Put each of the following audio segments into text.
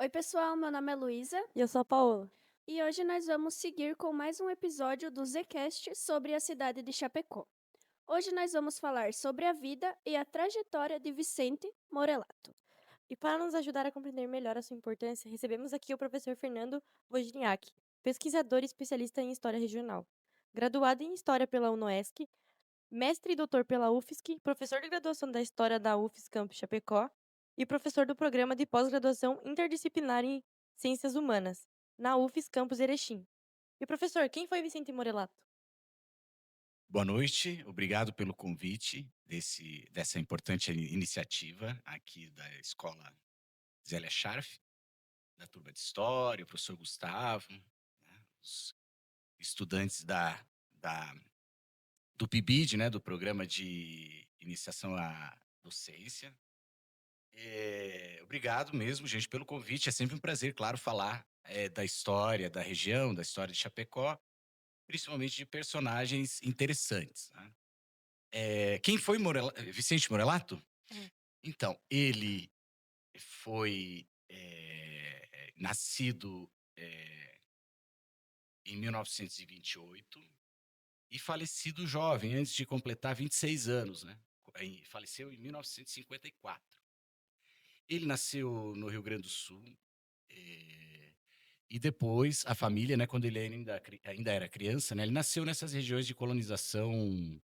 Oi, pessoal, meu nome é Luísa E eu sou a Paola. e hoje nós vamos seguir com mais um episódio do Zcast sobre a cidade de Chapecó. Hoje nós vamos falar sobre a vida e a trajetória de Vicente Morelato. E para nos ajudar a compreender melhor a sua importância, recebemos aqui o professor Fernando Wozniak, pesquisador e especialista em História Regional. Graduado em História pela UNOESC, mestre e doutor pela UFSC, professor de graduação da História da UFSC Campus Chapecó e professor do Programa de Pós-Graduação Interdisciplinar em Ciências Humanas, na UFSC Campus Erechim. E professor, quem foi Vicente Morelato? Boa noite, obrigado pelo convite dessa importante iniciativa aqui da Escola Zélia Scharf, da turma de História, o professor Gustavo, né, os estudantes da- do PIBID, né, do Programa de Iniciação à Docência. Obrigado mesmo, gente, pelo convite. É sempre um prazer, claro, falar da história da região, da história de Chapecó, principalmente de personagens interessantes, né? Quem foi Vicente Morelato? É. Então, ele foi nascido em 1928 e falecido jovem, antes de completar 26 anos, né? Faleceu em 1954. Ele nasceu no Rio Grande do Sul, eh, e depois a família, né, quando ele ainda era criança, né, ele nasceu nessas regiões de colonização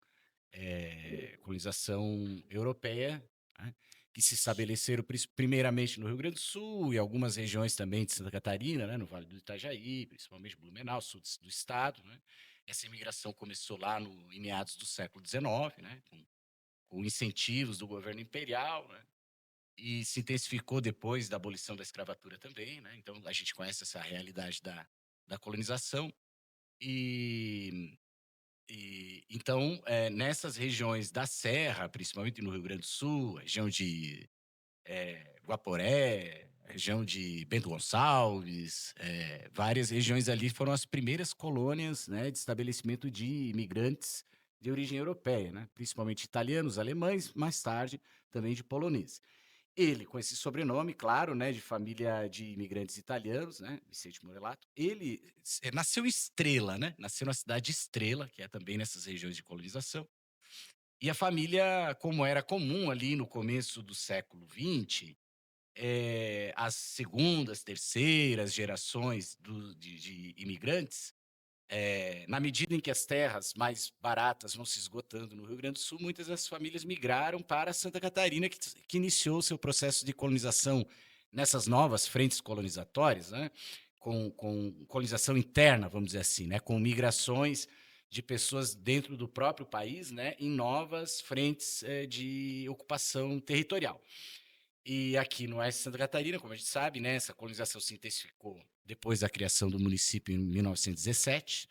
europeia, né, que se estabeleceram primeiramente no Rio Grande do Sul e algumas regiões também de Santa Catarina, né, no Vale do Itajaí, principalmente Blumenau, sul do estado. Né. Essa imigração começou lá em meados do século XIX, né, com incentivos do governo imperial, né, e se intensificou depois da abolição da escravatura também. Né. Então, a gente conhece essa realidade da colonização. E então, nessas regiões da Serra, principalmente no Rio Grande do Sul, região de Guaporé, região de Bento Gonçalves, várias regiões ali foram as primeiras colônias, né, de estabelecimento de imigrantes de origem europeia, né, principalmente italianos, alemães, mais tarde também de poloneses. Ele, com esse sobrenome, claro, né, de família de imigrantes italianos, né, Vicente Morelato, ele nasceu em Estrela, né, nasceu na cidade de Estrela, que é também nessas regiões de colonização. E a família, como era comum ali no começo do século XX, as segundas, terceiras gerações de imigrantes, na medida em que as terras mais baratas vão se esgotando no Rio Grande do Sul, muitas das famílias migraram para Santa Catarina, que iniciou seu processo de colonização nessas novas frentes colonizatórias, né? Com colonização interna, vamos dizer assim, né? Com migrações de pessoas dentro do próprio país, né? Em novas frentes de ocupação territorial. E aqui no oeste de Santa Catarina, como a gente sabe, né, essa colonização se intensificou depois da criação do município em 1917.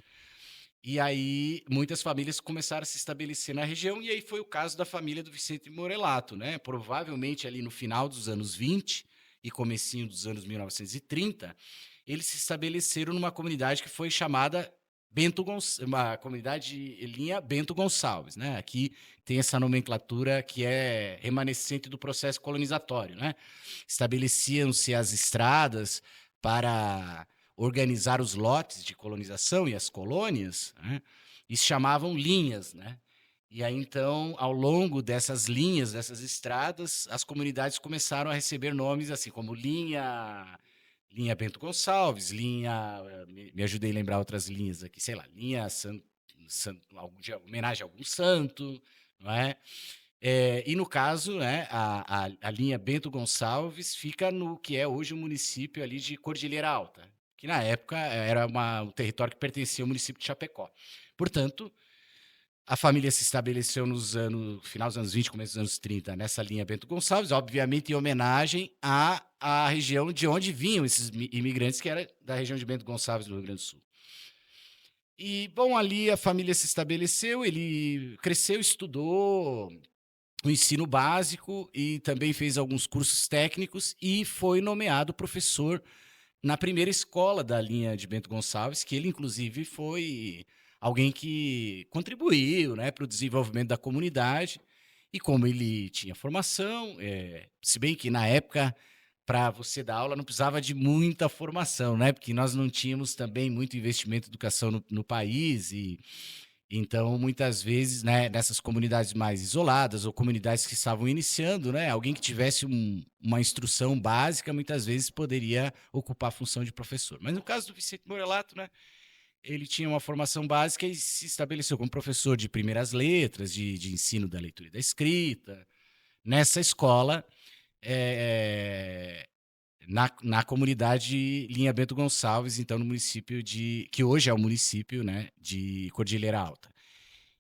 E aí muitas famílias começaram a se estabelecer na região, e aí foi o caso da família do Vicente Morelato, né? Provavelmente ali no final dos anos 20 e comecinho dos anos 1930, eles se estabeleceram numa comunidade que foi chamada uma comunidade de linha Bento Gonçalves, né? Aqui tem essa nomenclatura que é remanescente do processo colonizatório, né? Estabeleciam-se as estradas para organizar os lotes de colonização e as colônias, né, e se chamavam linhas, né? E aí, então, ao longo dessas linhas, dessas estradas, as comunidades começaram a receber nomes assim como linha Bento Gonçalves, linha, me ajudei a lembrar outras linhas aqui, sei lá, linha de homenagem a algum santo, não é? E no caso, né, a linha Bento Gonçalves fica no que é hoje o município ali de Cordilheira Alta, que na época era um território que pertencia ao município de Chapecó. Portanto, a família se estabeleceu final dos anos 20, começo dos anos 30, nessa linha Bento Gonçalves, obviamente em homenagem à região de onde vinham esses imigrantes, que era da região de Bento Gonçalves, no Rio Grande do Sul. E, bom, ali a família se estabeleceu, ele cresceu, estudou o ensino básico e também fez alguns cursos técnicos e foi nomeado professor na primeira escola da linha de Bento Gonçalves, que ele, inclusive, foi alguém que contribuiu, né, para o desenvolvimento da comunidade. E como ele tinha formação, se bem que na época para você dar aula não precisava de muita formação, né? Porque nós não tínhamos também muito investimento em educação no país e então muitas vezes, né, nessas comunidades mais isoladas ou comunidades que estavam iniciando, né, alguém que tivesse uma instrução básica muitas vezes poderia ocupar a função de professor. Mas no caso do Vicente Morelato, né, ele tinha uma formação básica e se estabeleceu como professor de primeiras letras, de ensino da leitura e da escrita, nessa escola, eh, na comunidade Linha Bento Gonçalves, então no município que hoje é o município, né, de Cordilheira Alta.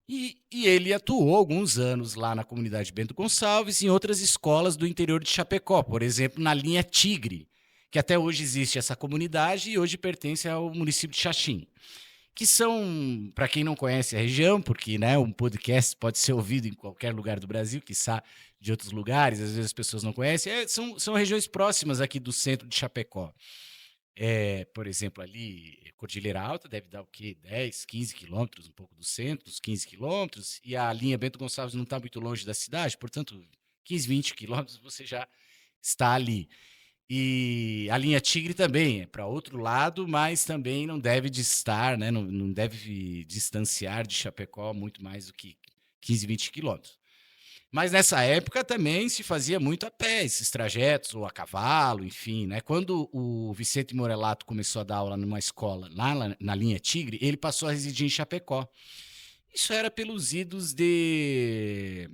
E ele atuou alguns anos lá na comunidade Bento Gonçalves e em outras escolas do interior de Chapecó, por exemplo, na linha Tigre, que até hoje existe essa comunidade e hoje pertence ao município de Xaxim, que são, para quem não conhece a região, porque né, um podcast pode ser ouvido em qualquer lugar do Brasil, quiçá de outros lugares, às vezes as pessoas não conhecem, são regiões próximas aqui do centro de Chapecó. Por exemplo, ali, Cordilheira Alta deve dar o quê? 10, 15 quilômetros, um pouco do centro, uns 15 quilômetros, e a linha Bento Gonçalves não está muito longe da cidade, portanto, 15, 20 quilômetros você já está ali. E a linha Tigre também é para outro lado, mas também não deve distar, né? Não deve distanciar de Chapecó muito mais do que 15, 20 quilômetros. Mas nessa época também se fazia muito a pé esses trajetos, ou a cavalo, enfim, né? Quando o Vicente Morelato começou a dar aula numa escola lá na linha Tigre, ele passou a residir em Chapecó. Isso era pelos idos de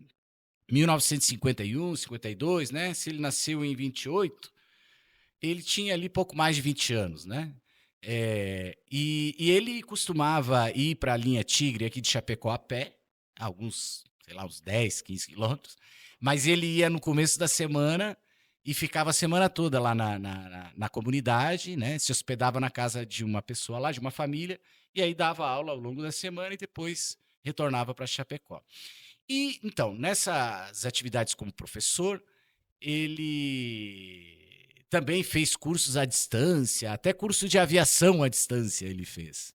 1951, 52, né? Se ele nasceu em 28, ele tinha ali pouco mais de 20 anos, né? E ele costumava ir para a linha Tigre aqui de Chapecó a pé, alguns, sei lá, uns 10, 15 quilômetros, mas ele ia no começo da semana e ficava a semana toda lá na comunidade, né? Se hospedava na casa de uma pessoa lá, de uma família, e aí dava aula ao longo da semana e depois retornava para Chapecó. E então, nessas atividades como professor, ele também fez cursos à distância, até curso de aviação à distância ele fez.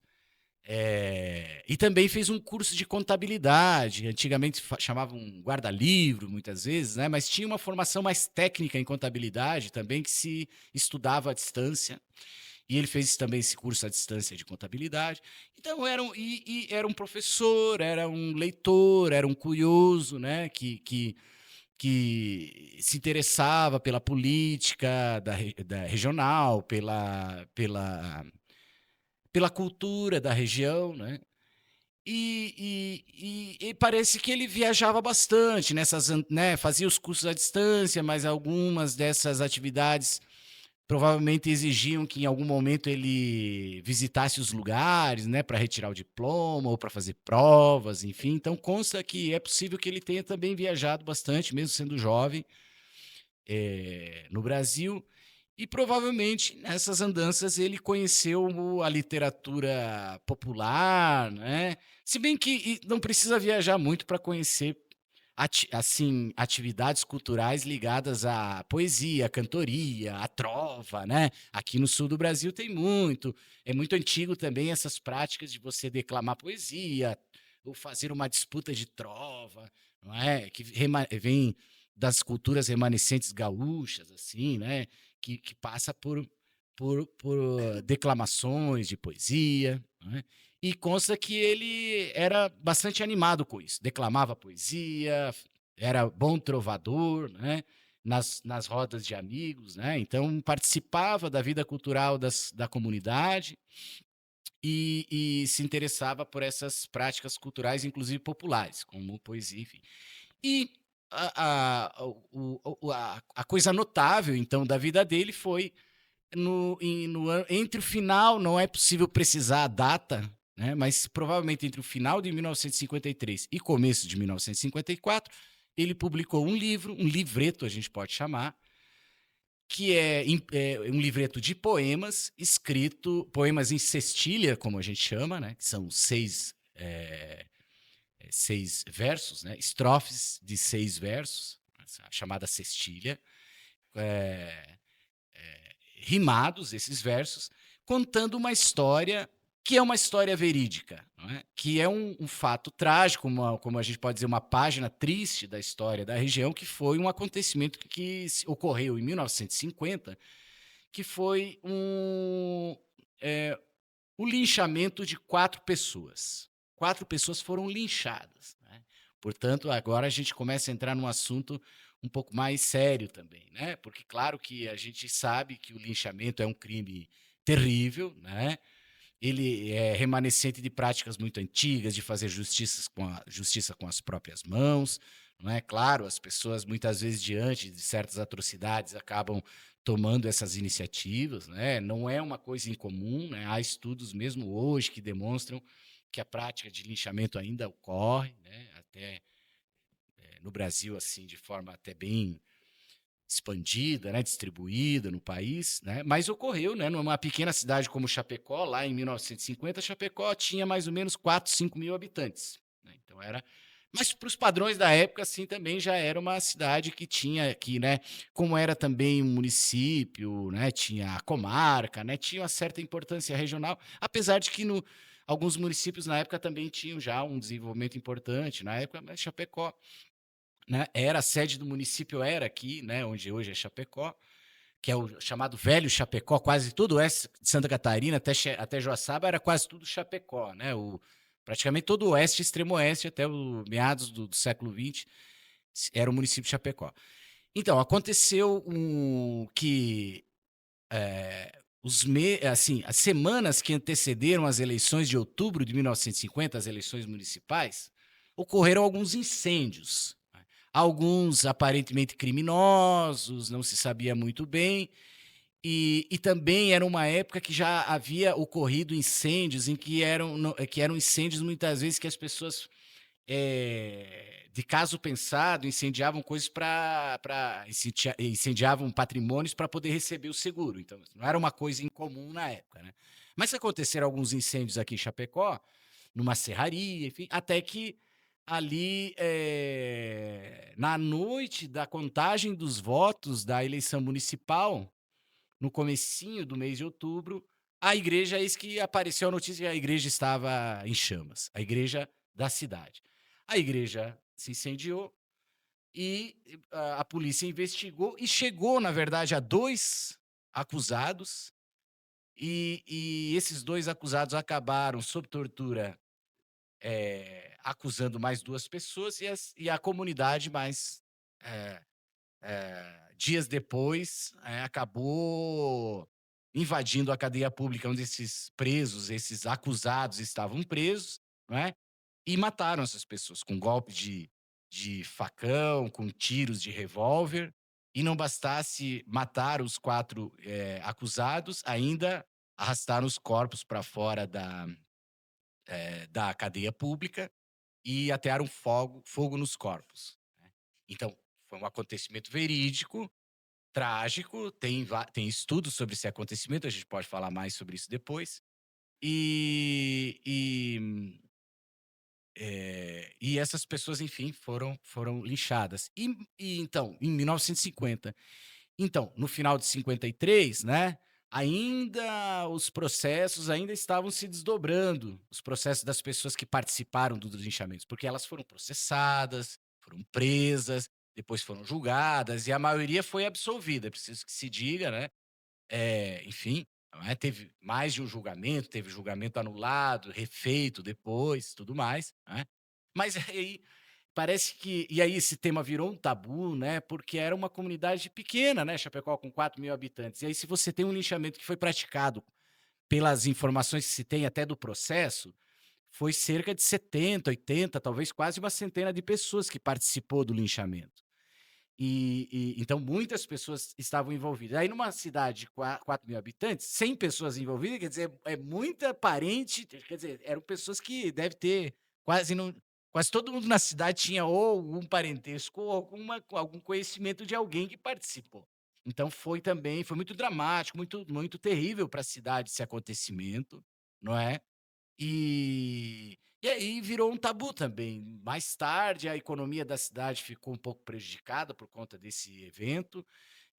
E também fez um curso de contabilidade, antigamente chamavam guarda-livro, muitas vezes, né? Mas tinha uma formação mais técnica em contabilidade também, que se estudava à distância. E ele fez também esse curso à distância de contabilidade. Então, era um professor, era um leitor, era um curioso, né? Que se interessava pela política da regional, pela cultura da região, né? E parece que ele viajava bastante né? Fazia os cursos à distância, mas algumas dessas atividades provavelmente exigiam que em algum momento ele visitasse os lugares, né, para retirar o diploma ou para fazer provas, enfim. Então consta que é possível que ele tenha também viajado bastante, mesmo sendo jovem, no Brasil. E provavelmente nessas andanças ele conheceu a literatura popular, né? Se bem que não precisa viajar muito para conhecer assim, atividades culturais ligadas à poesia, à cantoria, à trova, né? Aqui no sul do Brasil tem muito. É muito antigo também essas práticas de você declamar poesia ou fazer uma disputa de trova, não é? Que vem das culturas remanescentes gaúchas, assim, né? Que passa por declamações de poesia, não é? E consta que ele era bastante animado com isso, declamava poesia, era bom trovador, né? Nas rodas de amigos, né? Então participava da vida cultural da comunidade e se interessava por essas práticas culturais, inclusive populares, como poesia, enfim. E a coisa notável, então, da vida dele foi entre o final, não é possível precisar a data, né, mas provavelmente entre o final de 1953 e começo de 1954, ele publicou um livro, um livreto, a gente pode chamar, que é um livreto de poemas, poemas em cestilha, como a gente chama, né, que são seis versos, né, estrofes de 6 versos, a chamada cestilha, rimados, esses versos, contando uma história que é uma história verídica, não é? Que é um fato trágico, como a gente pode dizer, uma página triste da história da região, que foi um acontecimento que ocorreu em 1950, que foi o linchamento de 4 pessoas. 4 pessoas foram linchadas, né? Portanto, agora a gente começa a entrar num assunto um pouco mais sério também, né? Porque claro que a gente sabe que o linchamento é um crime terrível, né? Ele é remanescente de práticas muito antigas, de fazer justiça com as próprias mãos, não é? Claro, as pessoas muitas vezes diante de certas atrocidades acabam tomando essas iniciativas, né? Não é uma coisa incomum, né? Há estudos mesmo hoje que demonstram que a prática de linchamento ainda ocorre, né? Até no Brasil assim de forma até bem expandida, né, distribuída no país, né, mas ocorreu, né, numa pequena cidade como Chapecó, lá em 1950, Chapecó tinha mais ou menos 4, 5 mil habitantes, né, então era, mas para os padrões da época, assim, também já era uma cidade que tinha, que, né, como era também um município, né, tinha a comarca, né, tinha uma certa importância regional, apesar de que alguns municípios na época também tinham já um desenvolvimento importante, na época, mas Chapecó, né, era a sede do município, era aqui, né, onde hoje é Chapecó, que é o chamado Velho Chapecó, quase tudo oeste de Santa Catarina, até Joaçaba, era quase tudo Chapecó, né, praticamente todo o oeste e extremo oeste, até o meados do século XX, era o município de Chapecó. Então, aconteceu que assim, as semanas que antecederam as eleições de outubro de 1950, as eleições municipais, ocorreram alguns incêndios, né? Alguns aparentemente criminosos, não se sabia muito bem, e também era uma época que já havia ocorrido incêndios em que eram incêndios muitas vezes que as pessoas de caso pensado, incendiavam coisas incendiavam patrimônios para poder receber o seguro. Então, não era uma coisa incomum na época, né? Mas aconteceram alguns incêndios aqui em Chapecó, numa serraria, enfim, até que ali, na noite da contagem dos votos da eleição municipal, no comecinho do mês de outubro, a igreja, eis que apareceu a notícia que a igreja estava em chamas, a igreja da cidade. A igreja se incendiou e a polícia investigou e chegou, na verdade, a 2 acusados, e esses 2 acusados acabaram, sob tortura, acusando mais 2 pessoas e a comunidade mais, eh, dias depois, acabou invadindo a cadeia pública onde esses presos, esses acusados estavam presos, não é? E mataram essas pessoas com golpe de facão, com tiros de revólver. E não bastasse matar os 4 acusados, ainda arrastaram os corpos para fora da cadeia pública e atearam fogo nos corpos, né. Então, foi um acontecimento verídico, trágico, tem estudos sobre esse acontecimento, a gente pode falar mais sobre isso depois. E essas pessoas, enfim, foram linchadas. E então, em 1950, então, no final de 53, né, ainda os processos ainda estavam se desdobrando, os processos das pessoas que participaram dos linchamentos, porque elas foram processadas, foram presas, depois foram julgadas e a maioria foi absolvida, é preciso que se diga, né, enfim, não é, teve mais de um julgamento, teve julgamento anulado, refeito depois, tudo mais, né. Mas aí parece que e aí esse tema virou um tabu, né, porque era uma comunidade pequena, né, Chapecó com 4 mil habitantes. E aí se você tem um linchamento que foi praticado, pelas informações que se tem até do processo, foi cerca de 70, 80, talvez quase uma centena de pessoas que participou do linchamento. Então muitas pessoas estavam envolvidas. Aí numa cidade de 4 mil habitantes, 100 pessoas envolvidas, quer dizer, é muita parente, quer dizer, eram pessoas que deve ter quase não quase todo mundo na cidade tinha ou algum parentesco ou algum conhecimento de alguém que participou. Então foi muito dramático, muito terrível para a cidade esse acontecimento, não é? E aí virou um tabu também. Mais tarde, a economia da cidade ficou um pouco prejudicada por conta desse evento,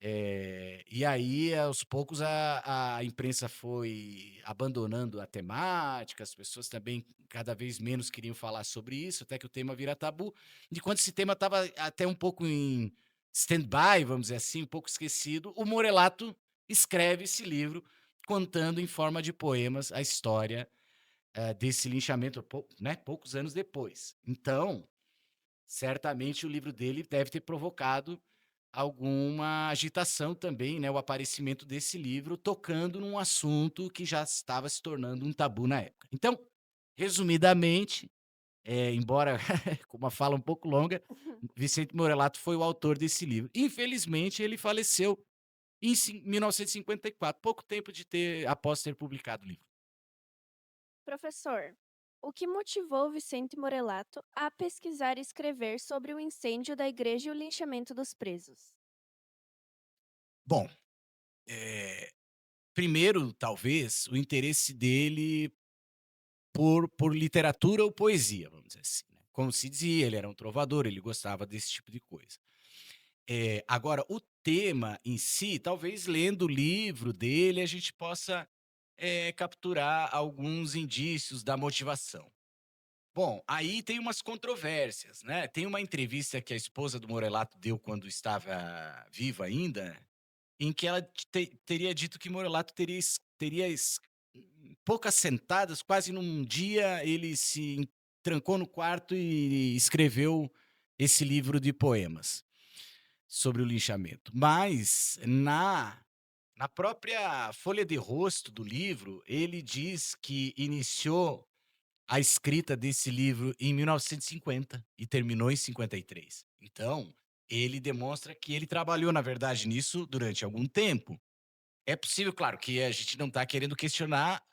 E aí, aos poucos, a imprensa foi abandonando a temática, as pessoas também cada vez menos queriam falar sobre isso, até que o tema vira tabu. Enquanto esse tema estava até um pouco em stand-by, vamos dizer assim, um pouco esquecido, o Morelato escreve esse livro contando em forma de poemas a história desse linchamento, né, poucos anos depois. Então, certamente o livro dele deve ter provocado alguma agitação também, né, o aparecimento desse livro tocando num assunto que já estava se tornando um tabu na época. Então, resumidamente, embora com uma fala um pouco longa, Vicente Morelato foi o autor desse livro. Infelizmente, ele faleceu em 1954, pouco tempo após ter publicado o livro. Professor, o que motivou Vicente Morelato a pesquisar e escrever sobre o incêndio da igreja e o linchamento dos presos? Bom, eh, primeiro, talvez, o interesse dele por literatura ou poesia, vamos dizer assim, né. Como se dizia, ele era um trovador, ele gostava desse tipo de coisa. Agora o tema em si, talvez lendo o livro dele, a gente possa, capturar alguns indícios da motivação. Bom, aí tem umas controvérsias, né. Tem uma entrevista que a esposa do Morelato deu quando estava viva ainda, em que ela teria dito que Morelato em poucas sentadas, quase num dia, ele se trancou no quarto e escreveu esse livro de poemas sobre o linchamento. Mas na própria folha de rosto do livro, ele diz que iniciou a escrita desse livro em 1950 e 50 e terminou em 53. Então, ele demonstra que ele trabalhou, na verdade, nisso durante algum tempo. É possível, claro, que a gente não está querendo questionar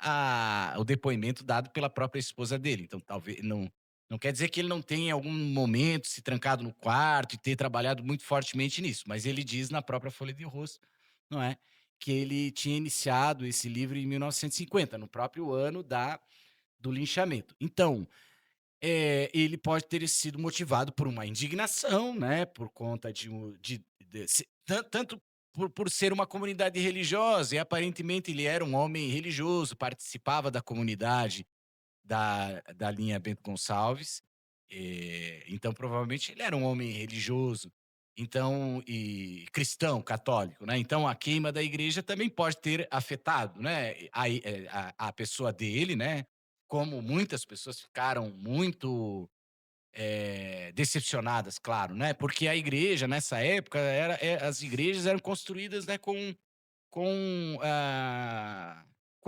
o depoimento dado pela própria esposa dele. Então, talvez não quer dizer que ele não tenha em algum momento se trancado no quarto e ter trabalhado muito fortemente nisso, mas ele diz na própria folha de rosto, não é, que ele tinha iniciado esse livro em 1950, no próprio ano do linchamento. Então, ele pode ter sido motivado por uma indignação, né, por conta de se tanto por ser uma comunidade religiosa e aparentemente ele era um homem religioso, participava da comunidade da linha Bento Gonçalves, então provavelmente ele era um homem religioso, então e cristão, católico, né, então a queima da igreja também pode ter afetado, né, a pessoa dele, né, como muitas pessoas ficaram muito, decepcionadas, claro, né, porque a igreja nessa época as igrejas eram construídas, né, com, com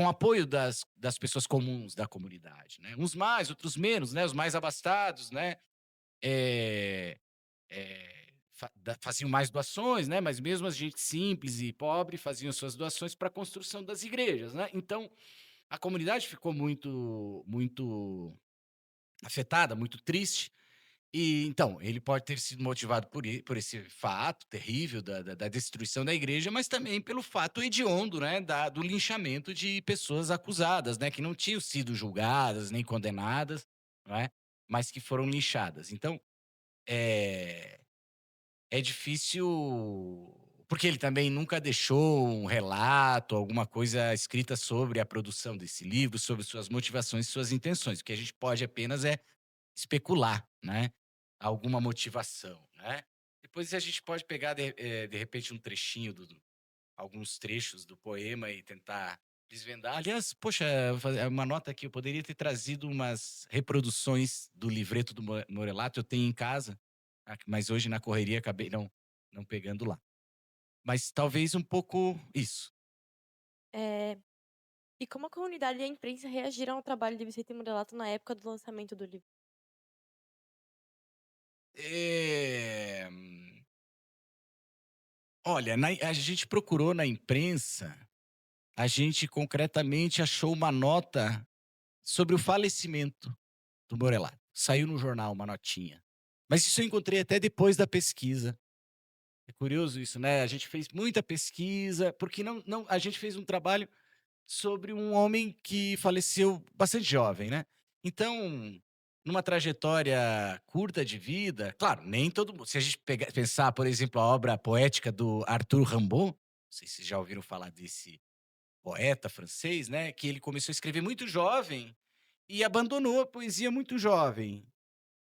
apoio das pessoas comuns da comunidade, né, uns mais, outros menos, né, os mais abastados, né, eh faziam mais doações, né, mas mesmo a gente simples e pobre faziam suas doações para a construção das igrejas, né. Então, a comunidade ficou muito afetada, muito triste, e então, ele pode ter sido motivado por esse fato terrível da destruição da igreja, mas também pelo fato hediondo, né, do linchamento de pessoas acusadas, né, que não tinham sido julgadas nem condenadas, não é, mas que foram linchadas. Então, eh é difícil, porque ele também nunca deixou um relato, alguma coisa escrita sobre a produção desse livro, sobre suas motivações e suas intenções. O que a gente pode apenas é especular, né, alguma motivação, né. Depois a gente pode pegar de repente um trechinho alguns trechos do poema e tentar desvendar. Aliás, poxa, uma nota aqui, eu poderia ter trazido umas reproduções do livreto do Morelato, eu tenho em casa, mas hoje na correria acabei não pegando lá. Mas talvez um pouco isso. Eh, e como a comunidade e a imprensa reagiram ao trabalho de Vicente Morelato na época do lançamento do livro? Eh, olha, a gente procurou na imprensa, a gente concretamente achou uma nota sobre o falecimento do Morelato. Saiu no jornal uma notinha. Mas isso eu encontrei até depois da pesquisa. É curioso isso, né, a gente fez muita pesquisa, porque não a gente fez um trabalho sobre um homem que faleceu bastante jovem, né. Então, numa trajetória curta de vida, claro, nem todo mundo. Se a gente pensar, por exemplo, a obra poética do Arthur Rimbaud, não sei se vocês já ouviram falar desse poeta francês, né? Que ele começou a escrever muito jovem e abandonou a poesia muito jovem.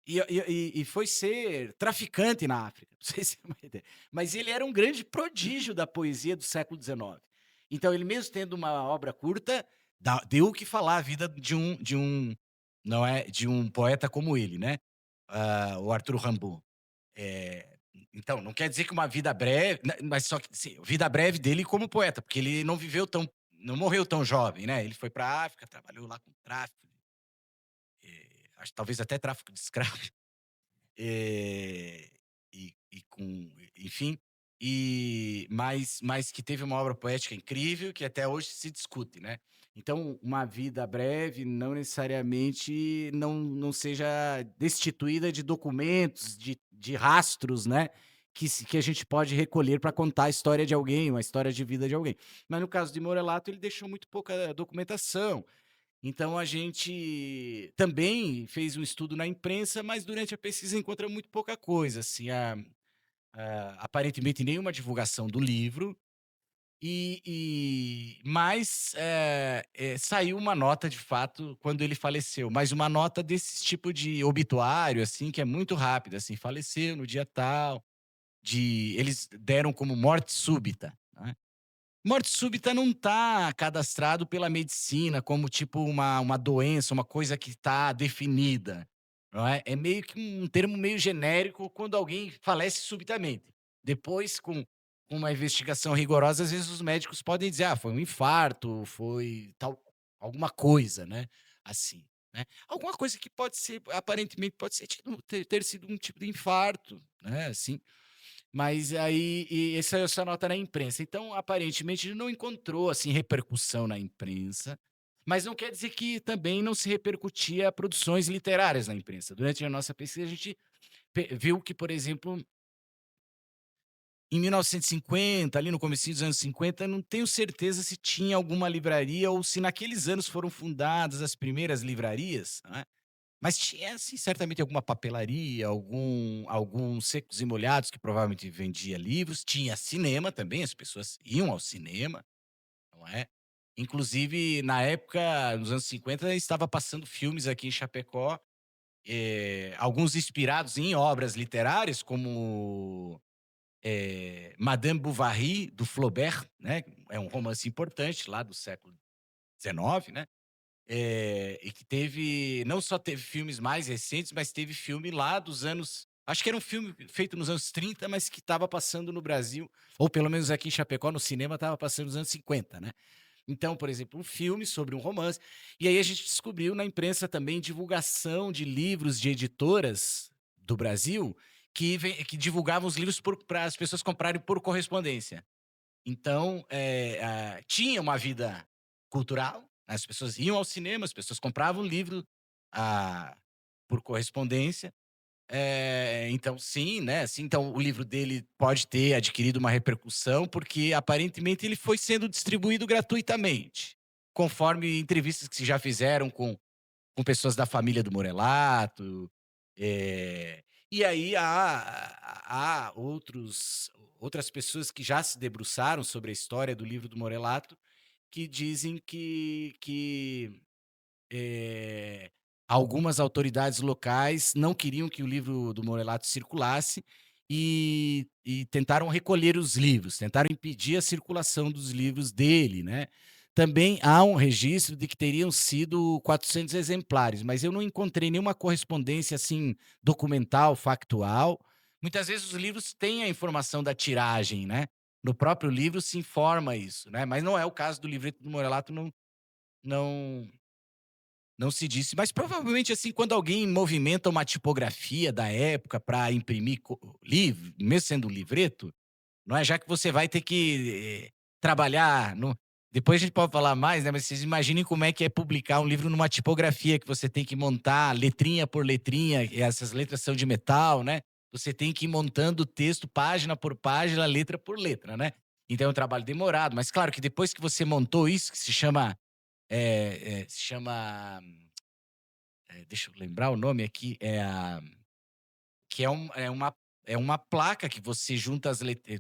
E foi ser traficante na África, não sei se é uma ideia. Mas ele era um grande prodígio da poesia do século XIX. Então, ele mesmo tendo uma obra curta, deu o que falar a vida não é, de um poeta como ele, né? O Arthur Rimbaud. É, então, não quer dizer que uma vida breve, né, mas só que sim, vida breve dele como poeta, porque ele não morreu tão jovem, né? Ele foi para a África, trabalhou lá com tráfico, acho que talvez até tráfico de escravos. Eh, e com enfim, mas que teve uma obra poética incrível que até hoje se discute, né. Então, uma vida breve não necessariamente não seja destituída de documentos, de rastros, né, que a gente pode recolher para contar a história de alguém, uma história de vida de alguém. Mas no caso de Morelato, ele deixou muito pouca documentação. Então a gente também fez um estudo na imprensa, mas durante a pesquisa encontra muito pouca coisa, assim, aparentemente nenhuma divulgação do livro, mas, saiu uma nota de fato quando ele faleceu, mas uma nota desse tipo de obituário, assim, que é muito rápida, assim, faleceu no dia tal, eles deram como morte súbita, né. Morte súbita não está cadastrado pela medicina como, tipo, uma doença, uma coisa que está definida, não é? É meio que um termo meio genérico quando alguém falece subitamente. Depois, com uma investigação rigorosa, às vezes os médicos podem dizer: "Ah, foi um infarto, foi tal alguma coisa", né, assim, né. Alguma coisa que pode ser aparentemente pode ser ter sido um tipo de infarto, né, assim. Mas aí essa nota na imprensa. Então, aparentemente, ele não encontrou, assim, repercussão na imprensa, mas não quer dizer que também não se repercutia produções literárias na imprensa. Durante a nossa pesquisa, a gente viu que, por exemplo, em 1950, ali no comecinho dos anos 50, não tenho certeza se tinha alguma livraria ou se naqueles anos foram fundadas as primeiras livrarias, né? Mas tinha, assim, certamente alguma papelaria, alguns secos e molhados que provavelmente vendia livros, tinha cinema também, as pessoas iam ao cinema, não é. Inclusive, na época, nos anos 50, estava passando filmes aqui em Chapecó, alguns inspirados em obras literárias, como, Madame Bovary, do Flaubert, né, é um romance importante lá do século XIX, né. E que teve não só teve filmes mais recentes, mas teve filme lá dos anos acho que era um filme feito nos anos 30, mas que estava passando no Brasil, ou pelo menos aqui em Chapecó, no cinema, estava passando nos anos 50, né. Então, por exemplo, um filme sobre um romance. E aí a gente descobriu na imprensa também divulgação de livros de editoras do Brasil que divulgavam os livros para as pessoas comprarem por correspondência. Então, tinha uma vida cultural, as pessoas iam ao cinema, as pessoas compravam livro, ah, por correspondência. Então sim, né, assim, então o livro dele pode ter adquirido uma repercussão, porque aparentemente ele foi sendo distribuído gratuitamente, conforme entrevistas que se já fizeram com pessoas da família do Morelato, e aí há outras pessoas que já se debruçaram sobre a história do livro do Morelato, que dizem que, eh, algumas autoridades locais não queriam que o livro do Morelato circulasse e tentaram recolher os livros, tentaram impedir a circulação dos livros dele, né. Também há um registro de que teriam sido 400 exemplares, mas eu não encontrei nenhuma correspondência, assim, documental, factual. Muitas vezes os livros têm a informação da tiragem, né, no próprio livro se informa isso, né, mas não é o caso do livreto do Morelato, não não se disse, mas provavelmente, assim, quando alguém movimenta uma tipografia da época para imprimir livro, mesmo sendo um livreto, não é, já que você vai ter que, trabalhar no depois a gente pode falar mais, né, mas vocês imaginem como é que é publicar um livro numa tipografia que você tem que montar letrinha por letrinha, e essas letras são de metal, né, você tem que ir montando o texto página por página, letra por letra, né. Então é um trabalho demorado, mas claro que depois que você montou isso, que se chama deixa eu lembrar o nome aqui, que é uma placa que você junta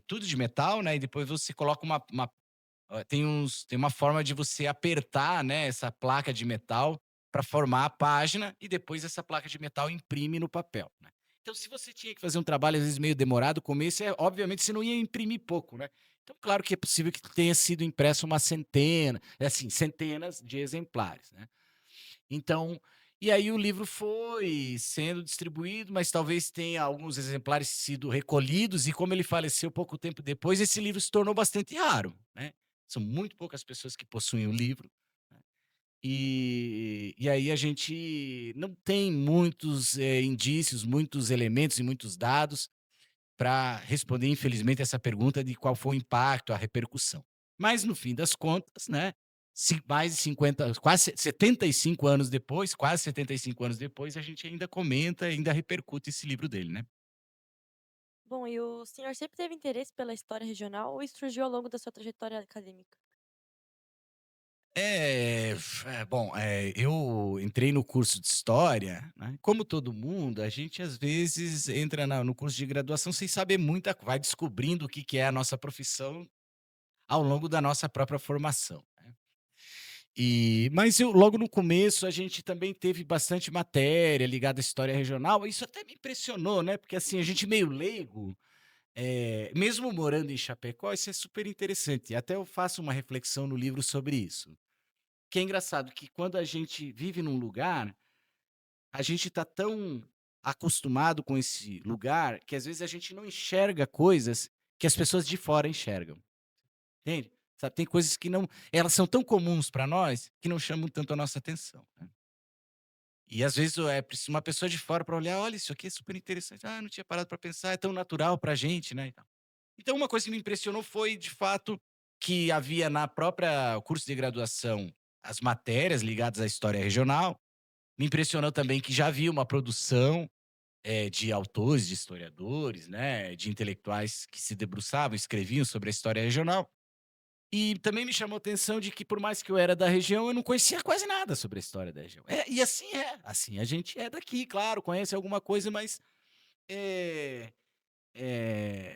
tudo de metal, né, e depois você coloca tem uma forma de você apertar, né, essa placa de metal para formar a página e depois essa placa de metal imprime no papel, né. Então se você tinha que fazer um trabalho, às vezes, meio demorado, o começo obviamente você não ia imprimir pouco, né. Então claro que é possível que tenha sido impresso uma centena, assim, centenas de exemplares, né. Então, e aí o livro foi sendo distribuído, mas talvez tenha alguns exemplares sido recolhidos, e como ele faleceu pouco tempo depois, esse livro se tornou bastante raro, né. São muito poucas pessoas que possuem o livro, né. E aí a gente não tem muitos, indícios, muitos elementos e muitos dados para responder, infelizmente, essa pergunta de qual foi o impacto, a repercussão. Mas, no fim das contas, né, mais de 50, quase 75 anos depois, quase 75 anos depois, a gente ainda comenta, ainda repercute esse livro dele, né. Bom, e o senhor sempre teve interesse pela história regional ou isso surgiu ao longo da sua trajetória acadêmica? Bom, eu entrei no curso de história, né, como todo mundo, a gente às vezes entra no curso de graduação sem saber vai descobrindo o que que é a nossa profissão ao longo da nossa própria formação, né. Mas eu logo no começo a gente também teve bastante matéria ligada à história regional, isso até me impressionou, né, porque assim, a gente meio leigo, mesmo morando em Chapecó, isso é super interessante, até eu faço uma reflexão no livro sobre isso. Que é engraçado que quando a gente vive num lugar, a gente está tão acostumado com esse lugar, que às vezes a gente não enxerga coisas que as pessoas de fora enxergam, entende? Sabe, tem coisas que não, elas são tão comuns para nós, que não chamam tanto a nossa atenção, né. E às vezes é preciso uma pessoa de fora para olhar: "Olha, isso aqui é super interessante. Ah, não tinha parado para pensar, é tão natural pra gente, né, e tal". Então uma coisa que me impressionou foi, de fato, que havia na própria curso de graduação as matérias ligadas à história regional. Me impressionou também que já havia uma produção, de autores, de historiadores, né, de intelectuais que se debruçavam, escreviam sobre a história regional. E também me chamou a atenção de que, por mais que eu era da região, eu não conhecia quase nada sobre a história da região. E assim a gente é daqui, claro, conhece alguma coisa, mas, eh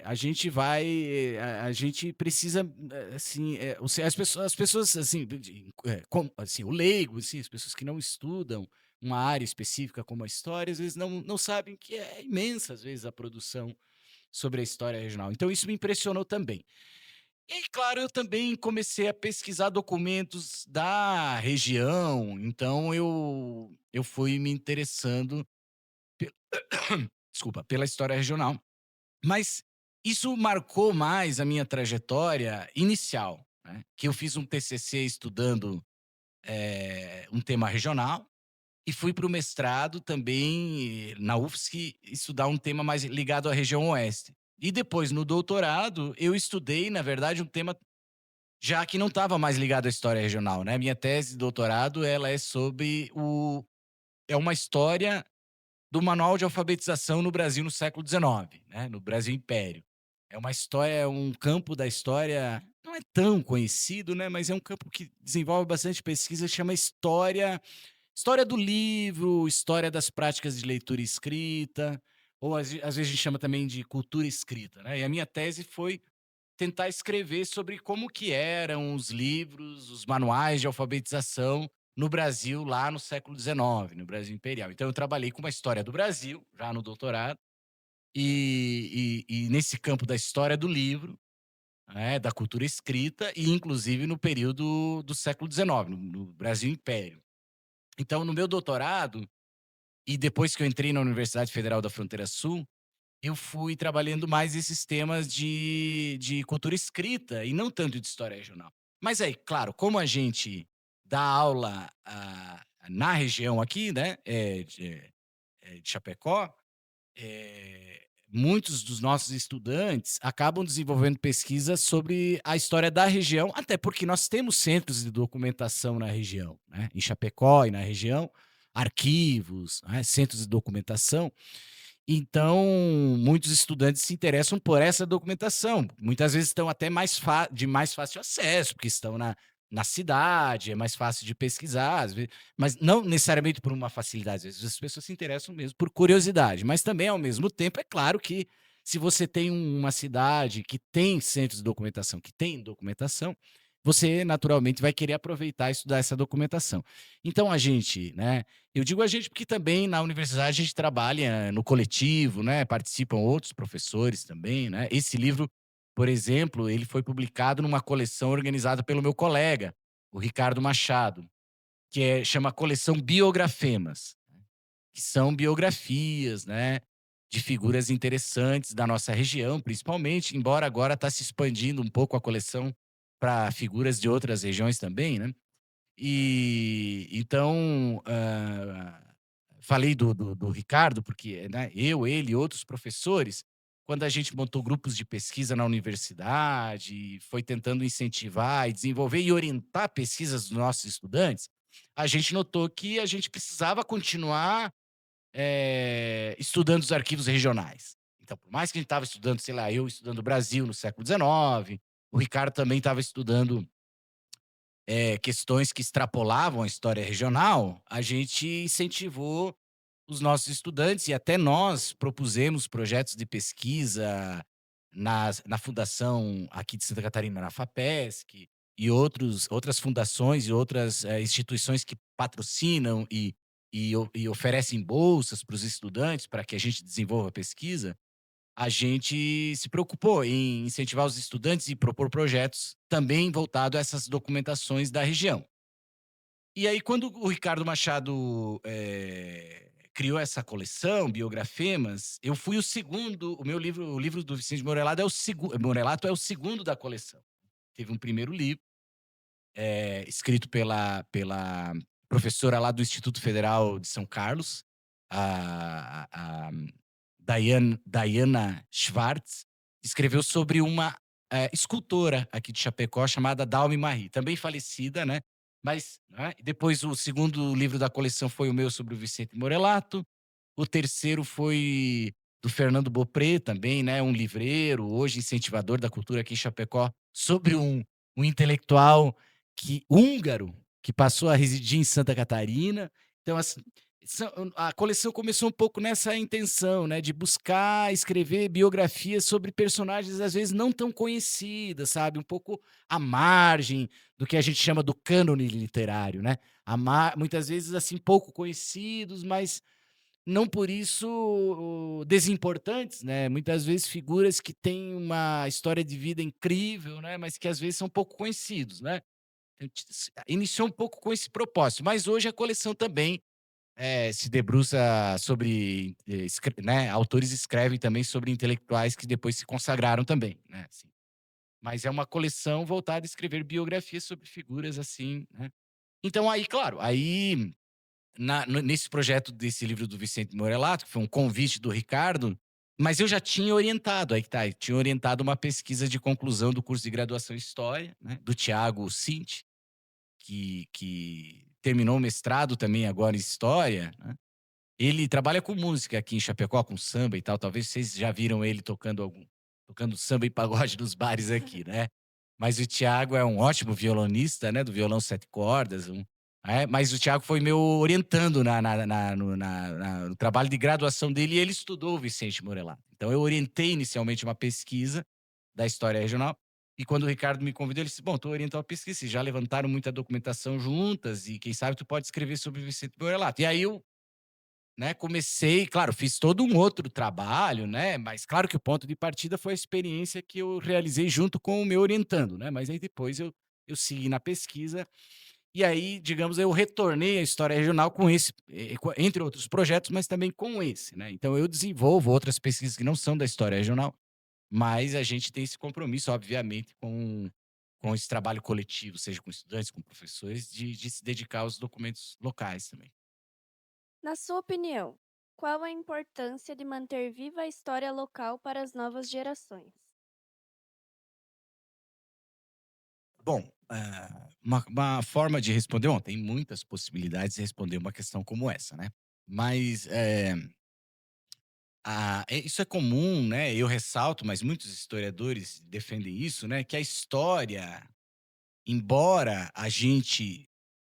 a gente vai, a gente precisa, assim, as pessoas, assim, assim, o leigo, assim, as pessoas que não estudam uma área específica como a história, às vezes não sabem que é imensa, às vezes, a produção sobre a história regional. Então isso me impressionou também. E aí, claro, eu também comecei a pesquisar documentos da região, então eu fui me interessando pe desculpa, pela história regional. Mas isso marcou mais a minha trajetória inicial, né, que eu fiz um TCC estudando, um tema regional, e fui para o mestrado também, na UFSC, estudar um tema mais ligado à região oeste. E depois, no doutorado, eu estudei, na verdade, um tema já que não estava mais ligado à história regional, né. Minha tese de doutorado, ela é uma história do manual de alfabetização no Brasil no século XIX, né, no Brasil Império. É uma história, é um campo da história não é tão conhecido, né, mas é um campo que desenvolve bastante pesquisa, chama história do livro, história das práticas de leitura e escrita, ou às vezes a gente chama também de cultura escrita, né. E a minha tese foi tentar escrever sobre como que eram os livros, os manuais de alfabetização no Brasil lá no século XIX, no Brasil imperial. Então eu trabalhei com uma história do Brasil, já no doutorado, e nesse campo da história do livro, né, da cultura escrita e inclusive no período do século XIX, no Brasil Império. Então no meu doutorado, e depois que eu entrei na Universidade Federal da Fronteira Sul, eu fui trabalhando mais esses temas de cultura escrita e não tanto de história regional. Mas aí, claro, como a gente dá aula, na região aqui, né, de Chapecó, muitos dos nossos estudantes acabam desenvolvendo pesquisas sobre a história da região, até porque nós temos centros de documentação na região, né, em Chapecó e na região, arquivos, né, centros de documentação. Então, muitos estudantes se interessam por essa documentação. Muitas vezes estão até de mais fácil acesso, porque estão na cidade, é mais fácil de pesquisar, às vezes, mas não necessariamente por uma facilidade, às vezes as pessoas se interessam mesmo por curiosidade, mas também, ao mesmo tempo, é claro que se você tem uma cidade que tem centros de documentação, que tem documentação, você naturalmente vai querer aproveitar e estudar essa documentação. Então a gente, né, eu digo a gente porque também na universidade a gente trabalha no coletivo, né, participam outros professores também, né. Esse livro, por exemplo, ele foi publicado numa coleção organizada pelo meu colega, o Ricardo Machado, chama Coleção Biografemas, que são biografias, né, de figuras interessantes da nossa região, principalmente, embora agora está se expandindo um pouco a coleção para figuras de outras regiões também, né. E então, falei do Ricardo, porque, né, eu, ele e outros professores, quando a gente montou grupos de pesquisa na universidade, foi tentando incentivar e desenvolver e orientar pesquisas dos nossos estudantes, a gente notou que a gente precisava continuar, estudando os arquivos regionais. Então, por mais que a gente estava estudando, sei lá, eu estudando o Brasil no século XIX, o Ricardo também estava estudando questões que extrapolavam a história regional, a gente incentivou os nossos estudantes e até nós propusemos projetos de pesquisa na fundação aqui de Santa Catarina, na FAPESC, e outras fundações e outras instituições que patrocinam e oferecem bolsas para os estudantes para que a gente desenvolva pesquisa. A gente se preocupou em incentivar os estudantes e propor projetos também voltado a essas documentações da região. E aí, quando o Ricardo Machado, criou essa coleção, Biografemas, eu fui o livro do Vicente Morelato é o segundo da coleção. Teve um primeiro livro, escrito pela professora lá do Instituto Federal de São Carlos, a Diana Schwartz, escreveu sobre uma, escultora aqui de Chapecó chamada Dalmi Marie, também falecida, né, mas, né, depois o segundo livro da coleção foi o meu sobre o Vicente Morelato, o terceiro foi do Fernando Bopré também, né, um livreiro, hoje incentivador da cultura aqui em Chapecó, sobre um intelectual húngaro, que passou a residir em Santa Catarina. Então, assim, a coleção começou um pouco nessa intenção, né, de buscar escrever biografias sobre personagens, às vezes, não tão conhecidas, sabe, um pouco à margem do que a gente chama do cânone literário, né. Muitas vezes, assim, pouco conhecidos, mas não por isso desimportantes, né, muitas vezes figuras que têm uma história de vida incrível, né, mas que às vezes são pouco conhecidos, né. Iniciou um pouco com esse propósito, mas hoje a coleção também, se debruça sobre, né, autores escrevem também sobre intelectuais que depois se consagraram também, né, assim. Mas é uma coleção voltada a escrever biografias sobre figuras assim, né. Então aí, claro, aí nesse projeto desse livro do Vicente Morelato, que foi um convite do Ricardo, mas eu já tinha orientado, aí que tá, eu tinha orientado uma pesquisa de conclusão do curso de graduação em História, né, do Tiago Cinti, que terminou o mestrado também agora em História, né. Ele trabalha com música aqui em Chapecó, com samba e tal, talvez vocês já viram ele tocando samba e pagode nos bares aqui, né. Mas o Thiago é um ótimo violonista, né, do violão 7 cordas, mas o Thiago foi meu orientando no trabalho de graduação dele e ele estudou o Vicente Morelato. Então eu orientei inicialmente uma pesquisa da história regional, e quando o Ricardo me convidou, ele disse: "Bom, tu orientou a pesquisa, vocês já levantaram muita documentação juntas e quem sabe tu pode escrever sobre o Vicente Morelato". E aí eu, né, comecei, claro, fiz todo um outro trabalho, né, mas claro que o ponto de partida foi a experiência que eu realizei junto com o meu orientando, né, mas aí depois eu segui na pesquisa, e aí, digamos, eu retornei à história regional com esse, entre outros projetos, mas também com esse, né. Então eu desenvolvo outras pesquisas que não são da história regional, mas a gente tem esse compromisso, obviamente, com esse trabalho coletivo, seja com estudantes, com professores, de se dedicar aos documentos locais também. Na sua opinião, qual a importância de manter viva a história local para as novas gerações? Bom, uma forma de responder, bom, tem muitas possibilidades de responder uma questão como essa, né. Mas, isso é comum, né, eu ressalto, mas muitos historiadores defendem isso, né, que a história embora a gente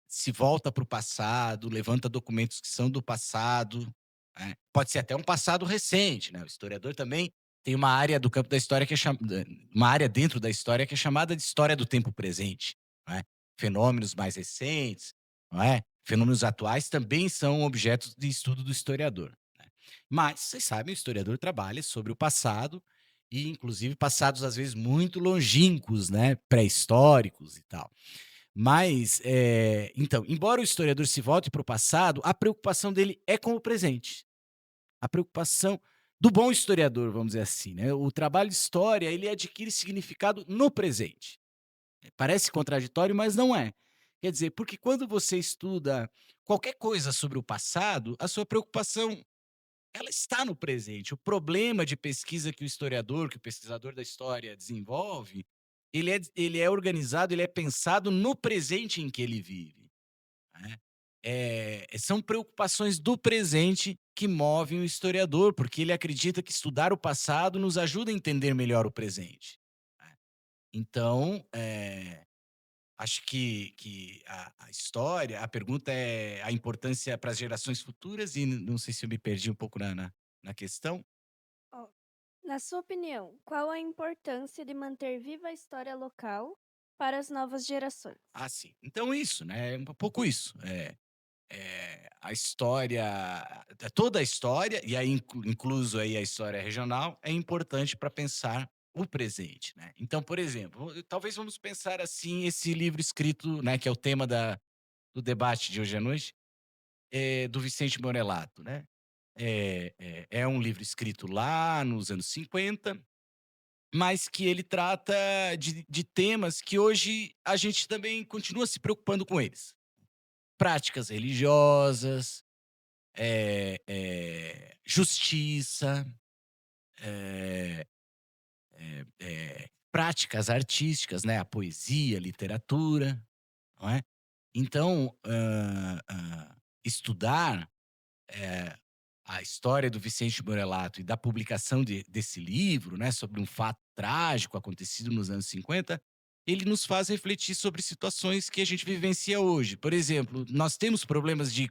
se volta para o passado, levanta documentos que são do passado, né, pode ser até um passado recente, né, o historiador também tem uma área do campo da história que é uma área dentro da história que é chamada de história do tempo presente, não é? Fenômenos mais recentes, não é? Fenômenos atuais também são objetos de estudo do historiador, né. Mas, vocês sabem, o historiador trabalha sobre o passado e inclusive passados, às vezes, muito longínquos, né, pré-históricos e tal. Mas, então, embora o historiador se volte para o passado, a preocupação dele é com o presente. A preocupação do bom historiador, vamos dizer assim, né. O trabalho de história, ele adquire significado no presente. Parece contraditório, mas não é. Quer dizer, porque quando você estuda qualquer coisa sobre o passado, a sua preocupação, ela está no presente. O problema de pesquisa que o historiador, que o pesquisador da história desenvolve, ele é organizado, ele é pensado no presente em que ele vive, né. São preocupações do presente que movem o historiador, porque ele acredita que estudar o passado nos ajuda a entender melhor o presente, né. Então, acho que a história, a pergunta é a importância para as gerações futuras e não sei se eu me perdi um pouco na questão. Ó, na sua opinião, qual a importância de manter viva a história local para as novas gerações? Ah, sim. Então isso, né, é um pouco isso. A história, toda a história, e aí incluso aí a história regional, é importante para pensar o presente, né. Então, por exemplo, talvez vamos pensar assim esse livro escrito, né, que é o tema do debate de hoje à noite, do Vicente Morelato, né. É um livro escrito lá nos anos 50, mas que ele trata de temas que hoje a gente também continua se preocupando com eles. Práticas religiosas, justiça, eh práticas artísticas, né, a poesia, a literatura, não é. Então, estudar, eh, a história do Vicente Morelato e da publicação desse livro, né, sobre um fato trágico acontecido nos anos 50, ele nos faz refletir sobre situações que a gente vivencia hoje. Por exemplo, nós temos problemas de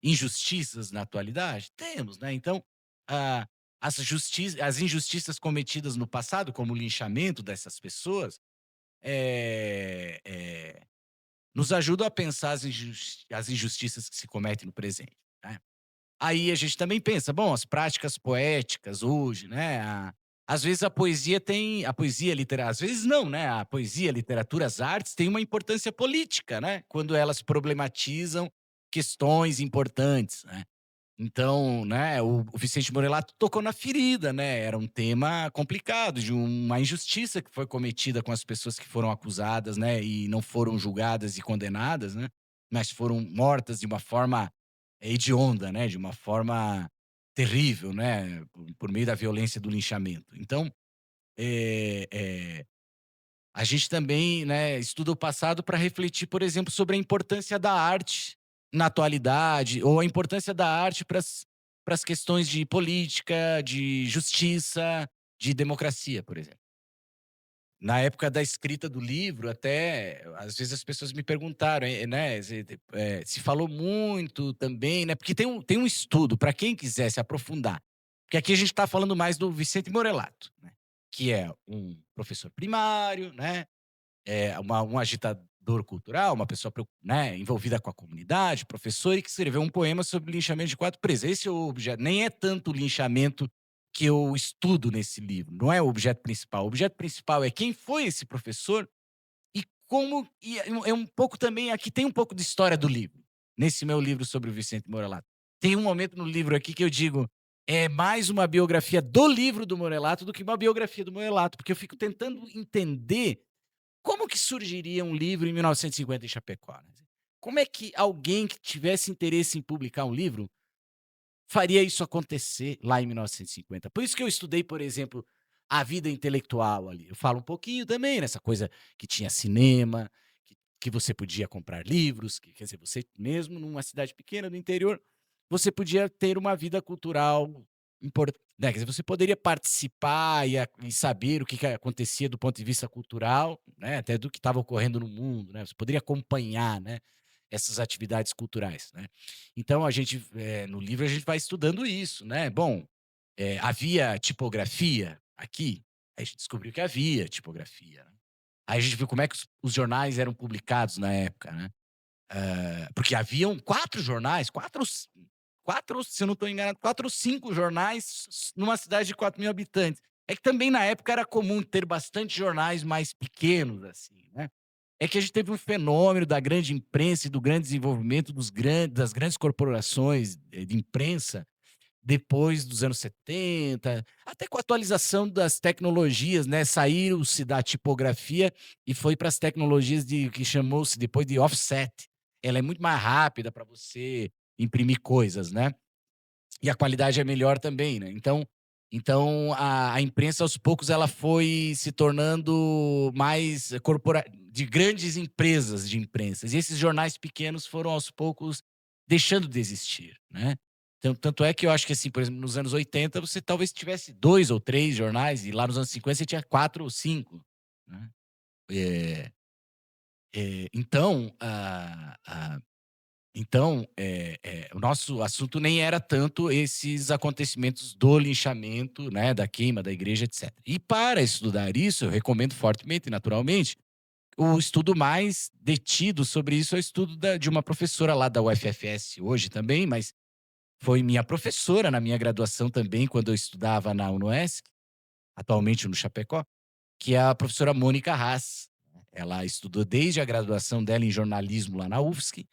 injustiças na atualidade? Temos, né. Então, ah, as injustiças cometidas no passado, como o linchamento dessas pessoas, eh eh, nos ajudam a pensar as injustiças que se cometem no presente, né. Aí a gente também pensa, bom, as práticas poéticas hoje, né, às vezes a poesia, às vezes não, né, a poesia, a literatura, as artes têm uma importância política, né, quando elas problematizam questões importantes, né. Então, né, o Vicente Morelato tocou na ferida, né, era um tema complicado de uma injustiça que foi cometida com as pessoas que foram acusadas, né, e não foram julgadas e condenadas, né, mas foram mortas de uma forma hedionda, né, de uma forma terrível, né, por meio da violência do linchamento. Então, eh eh, a gente também, né, estuda o passado para refletir, por exemplo, sobre a importância da arte na atualidade, ou a importância da arte para as questões de política, de justiça, de democracia, por exemplo. Na época da escrita do livro, até, às vezes as pessoas me perguntaram, né, se falou muito também, né, porque tem um estudo para quem quiser se aprofundar, porque aqui a gente está falando mais do Vicente Morelato, né, que é um professor primário, né, um agitador cultural, uma pessoa né, envolvida com a comunidade, professor, e que escreveu um poema sobre o linchamento de 4 presos. Esse é o objeto, nem é tanto o linchamento que eu estudo nesse livro, não é o objeto principal. O objeto principal é quem foi esse professor e como, e é um pouco também, aqui tem um pouco de história do livro, nesse meu livro sobre o Vicente Morelato. Tem um momento no livro aqui que eu digo, é mais uma biografia do livro do Morelato do que uma biografia do Morelato, porque eu fico tentando entender como que surgiria um livro em 1950 em Chapecó, né? Como é que alguém que tivesse interesse em publicar um livro faria isso acontecer lá em 1950? Por isso que eu estudei, por exemplo, a vida intelectual ali. Eu falo um pouquinho também nessa coisa que tinha cinema, que você podia comprar livros, quer dizer, você mesmo numa cidade pequena do interior, você podia ter uma vida cultural, né, quer dizer, você poderia participar e saber o que acontecia do ponto de vista cultural, né, até do que estava ocorrendo no mundo, né, você poderia acompanhar, né, essas atividades culturais, né. Então a gente, no livro a gente vai estudando isso, né. Bom, havia tipografia aqui? Aí a gente descobriu que havia tipografia, né. Aí a gente viu como é que os jornais eram publicados na época, né. Porque haviam 4 jornais, 4, se eu não estou enganado, 4 ou 5 jornais numa cidade de 4.000 habitantes. É que também na época era comum ter bastante jornais mais pequenos, assim, né. É que a gente teve um fenômeno da grande imprensa e do grande desenvolvimento das grandes corporações, de imprensa, depois dos anos 70, até com a atualização das tecnologias, né, saiu-se da tipografia e foi para as tecnologias que chamou-se depois de offset. Ela é muito mais rápida para você imprimir coisas, né, e a qualidade é melhor também, né. Então a imprensa aos poucos ela foi se tornando mais de grandes empresas de imprensas, e esses jornais pequenos foram aos poucos deixando de existir, né. Então tanto é que eu acho que, assim, por exemplo, nos anos 80 você talvez tivesse 2 ou 3 jornais e lá nos anos 50 você tinha 4 ou 5, né. Eh então, o nosso assunto nem era tanto esses acontecimentos do linchamento, né, da queima da igreja, etc. E para estudar isso, eu recomendo fortemente, naturalmente, o estudo mais detido sobre isso é o estudo de uma professora lá da UFFS hoje também, mas foi minha professora na minha graduação também, quando eu estudava na UNOESC, atualmente no Chapecó, que é a professora Mônica Haas. Ela estudou desde a graduação dela em jornalismo lá na UFSC,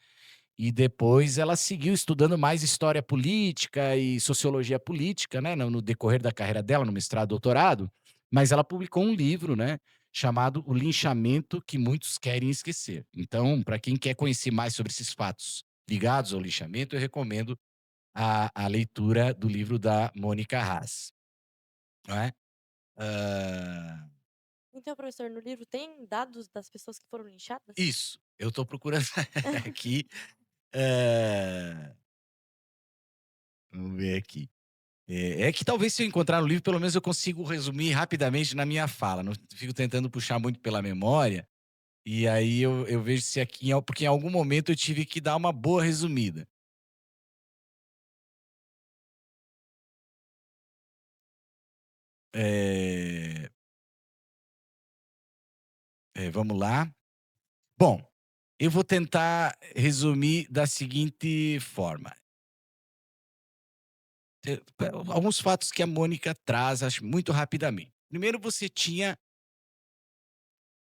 e depois ela seguiu estudando mais história política e sociologia política, né, no decorrer da carreira dela, no mestrado, doutorado, mas ela publicou um livro, né, chamado O Linchamento que Muitos Querem Esquecer. Então, para quem quer conhecer mais sobre esses fatos ligados ao linchamento, eu recomendo a leitura do livro da Mônica Haas, não é. Hã, Então, professor, no livro tem dados das pessoas que foram linchadas? isso, eu estou procurando aqui, hã, vamos ver aqui. É que talvez se eu encontrar no livro, pelo menos eu consigo resumir rapidamente na minha fala, não fico tentando puxar muito pela memória, e aí eu vejo se aqui porque em algum momento eu tive que dar uma boa resumida. Eh, vamos lá. Bom, eu vou tentar resumir da seguinte forma, alguns fatos que a Mônica traz, acho muito rapidamente. Primeiro você tinha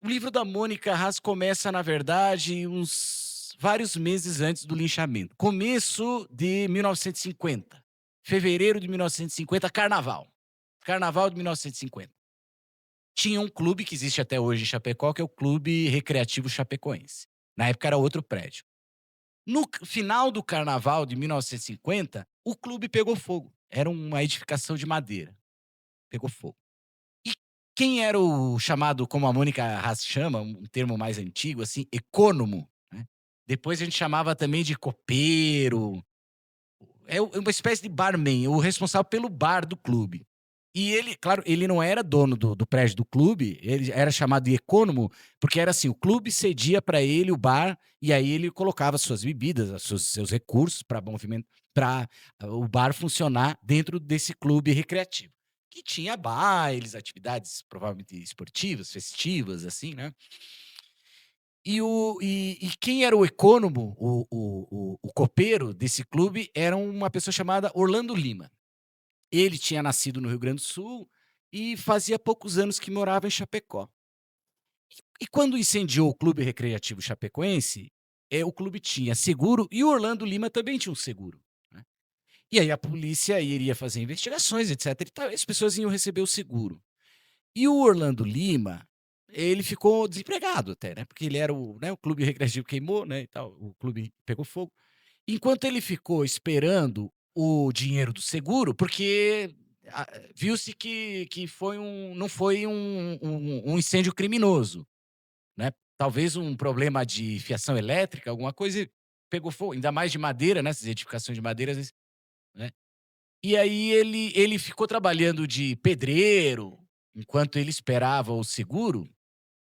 o livro da Mônica Haas começa, na verdade, uns vários meses antes do linchamento. Começo de 1950. Fevereiro de 1950, carnaval. Carnaval de 1950. Tinha um clube que existe até hoje em Chapecó, que é o Clube Recreativo Chapecoense. Na época era outro prédio. No final do carnaval de 1950, o clube pegou fogo. Era uma edificação de madeira. Pegou fogo. E quem era o chamado, como a Mônica Haas chama, um termo mais antigo, assim, ecônomo, né. Depois a gente chamava também de copeiro, é uma espécie de barman, o responsável pelo bar do clube. E ele, claro, ele não era dono do prédio do clube, ele era chamado de ecônomo, porque era assim, o clube cedia para ele o bar, e aí ele colocava suas bebidas, seus recursos para movimento para o bar funcionar dentro desse clube recreativo, que tinha bailes, atividades provavelmente esportivas, festivas, assim, né. E quem era o ecônomo, o copeiro desse clube, era uma pessoa chamada Orlando Lima. Ele tinha nascido no Rio Grande do Sul e fazia poucos anos que morava em Chapecó. E quando incendiou o Clube Recreativo Chapecoense, o clube tinha seguro e o Orlando Lima também tinha um seguro, né. E aí a polícia iria fazer investigações, etc e tal, e as pessoas iam receber o seguro. E o Orlando Lima, ele ficou desempregado até, né, porque ele era o clube recreativo queimou, né, e tal, o clube pegou fogo. Enquanto ele ficou esperando o dinheiro do seguro, porque viu-se que foi não foi um incêndio criminoso, né, talvez um problema de fiação elétrica, alguma coisa, e pegou fogo, ainda mais de madeira, né, essas edificações de madeira, às vezes, né. E aí ele ficou trabalhando de pedreiro, enquanto ele esperava o seguro,